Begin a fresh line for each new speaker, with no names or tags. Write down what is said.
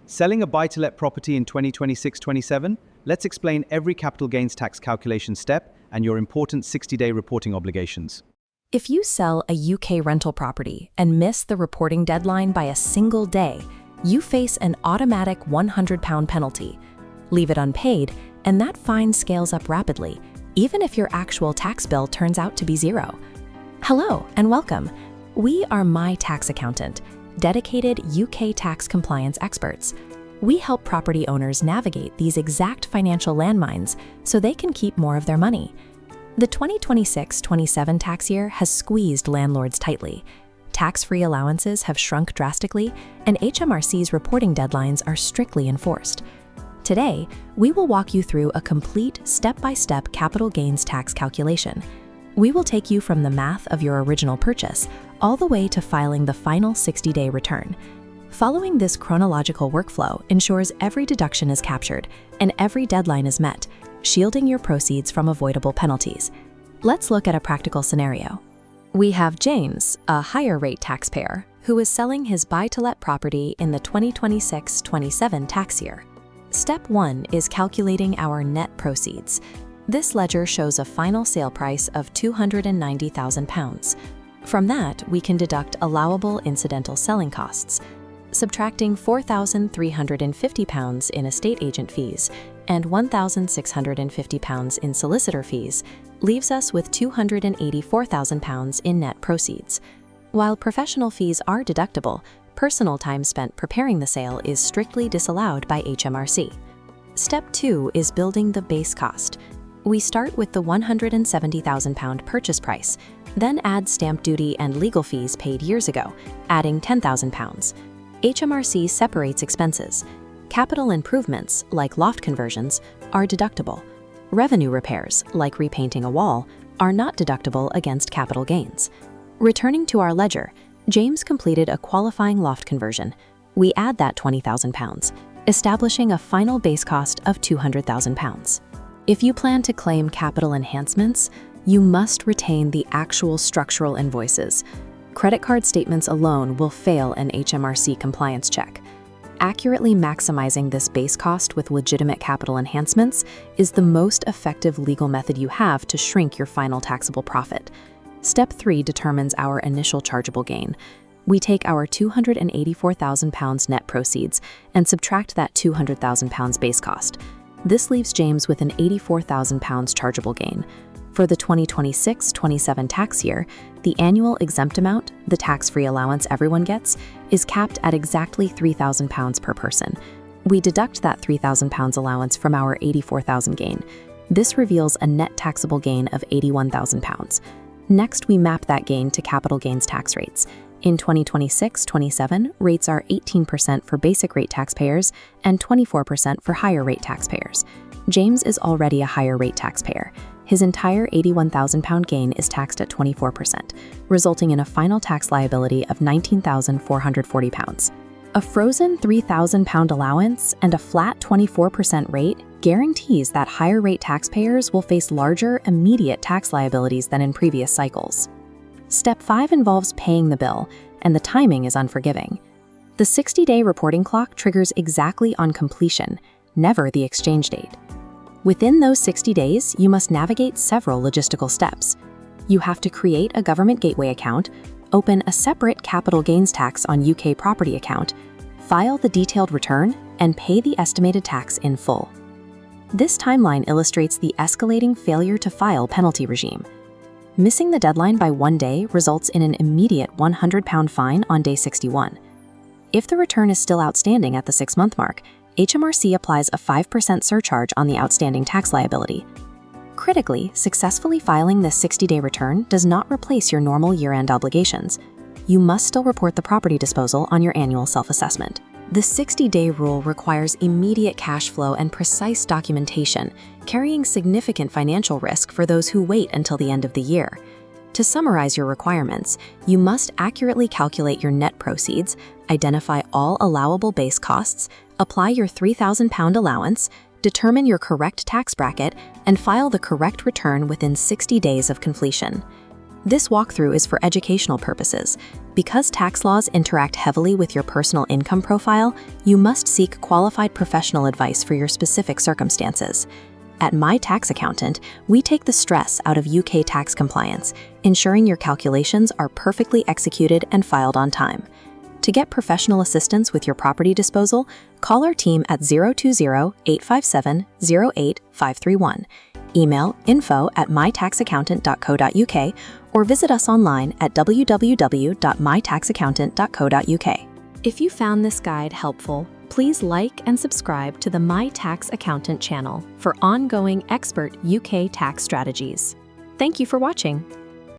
Selling a buy-to-let property in 2026-27? Let's explain every capital gains tax calculation step and your important 60-day reporting obligations.
If you sell a UK rental property and miss the reporting deadline by a single day, you face an automatic £100 penalty. Leave it unpaid, and that fine scales up rapidly, even if your actual tax bill turns out to be zero. Hello and welcome. We are My Tax Accountant, dedicated UK tax compliance experts. We help property owners navigate these exact financial landmines so they can keep more of their money. The 2026-27 tax year has squeezed landlords tightly. Tax-free allowances have shrunk drastically, and HMRC's reporting deadlines are strictly enforced. Today, we will walk you through a complete step-by-step capital gains tax calculation. We will take you from the math of your original purchase all the way to filing the final 60-day return. Following this chronological workflow ensures every deduction is captured and every deadline is met, shielding your proceeds from avoidable penalties. Let's look at a practical scenario. We have James, a higher rate taxpayer, who is selling his buy-to-let property in the 2026-27 tax year. Step 1 is calculating our net proceeds. This ledger shows a final sale price of £290,000. From that, we can deduct allowable incidental selling costs. Subtracting £4,350 in estate agent fees and £1,650 in solicitor fees leaves us with £284,000 in net proceeds. While professional fees are deductible, personal time spent preparing the sale is strictly disallowed by HMRC. Step 2 is building the base cost. We start with the £170,000 purchase price, then add stamp duty and legal fees paid years ago, adding £10,000. HMRC separates expenses. Capital improvements, like loft conversions, are deductible. Revenue repairs, like repainting a wall, are not deductible against capital gains. Returning to our ledger, James completed a qualifying loft conversion. We add that £20,000, establishing a final base cost of £200,000. If you plan to claim capital enhancements, you must retain the actual structural invoices. Credit card statements alone will fail an HMRC compliance check. Accurately maximizing this base cost with legitimate capital enhancements is the most effective legal method you have to shrink your final taxable profit. Step 3 determines our initial chargeable gain. We take our £284,000 net proceeds and subtract that £200,000 base cost. This leaves James with an £84,000 chargeable gain. For the 2026-27 tax year, the annual exempt amount, the tax-free allowance everyone gets, is capped at exactly £3,000 per person. We deduct that £3,000 allowance from our £84,000 gain. This reveals a net taxable gain of £81,000. Next, we map that gain to capital gains tax rates. In 2026-27, rates are 18% for basic rate taxpayers and 24% for higher rate taxpayers. James is already a higher rate taxpayer. His entire £81,000 gain is taxed at 24%, resulting in a final tax liability of £19,440. A frozen £3,000 allowance and a flat 24% rate guarantees that higher rate taxpayers will face larger, immediate tax liabilities than in previous cycles. Step 5 involves paying the bill, and the timing is unforgiving. The 60-day reporting clock triggers exactly on completion, never the exchange date. Within those 60 days, you must navigate several logistical steps. You have to create a government gateway account, open a separate capital gains tax on UK property account, file the detailed return, and pay the estimated tax in full. This timeline illustrates the escalating failure to file penalty regime. Missing the deadline by 1 day results in an immediate £100 fine on day 61. If the return is still outstanding at the 6-month mark, HMRC applies a 5% surcharge on the outstanding tax liability. Critically, successfully filing this 60-day return does not replace your normal year-end obligations. You must still report the property disposal on your annual self-assessment. The 60-day rule requires immediate cash flow and precise documentation, carrying significant financial risk for those who wait until the end of the year. To summarize your requirements, you must accurately calculate your net proceeds, identify all allowable base costs, apply your £3,000 allowance, determine your correct tax bracket, and file the correct return within 60 days of completion. This walkthrough is for educational purposes. Because tax laws interact heavily with your personal income profile, you must seek qualified professional advice for your specific circumstances. At My Tax Accountant, we take the stress out of UK tax compliance, ensuring your calculations are perfectly executed and filed on time. To get professional assistance with your property disposal, call our team at 020-857-08531. Email info@mytaxaccountant.co.uk or visit us online at www.mytaxaccountant.co.uk. If you found this guide helpful, please like and subscribe to the My Tax Accountant channel for ongoing expert UK tax strategies. Thank you for watching.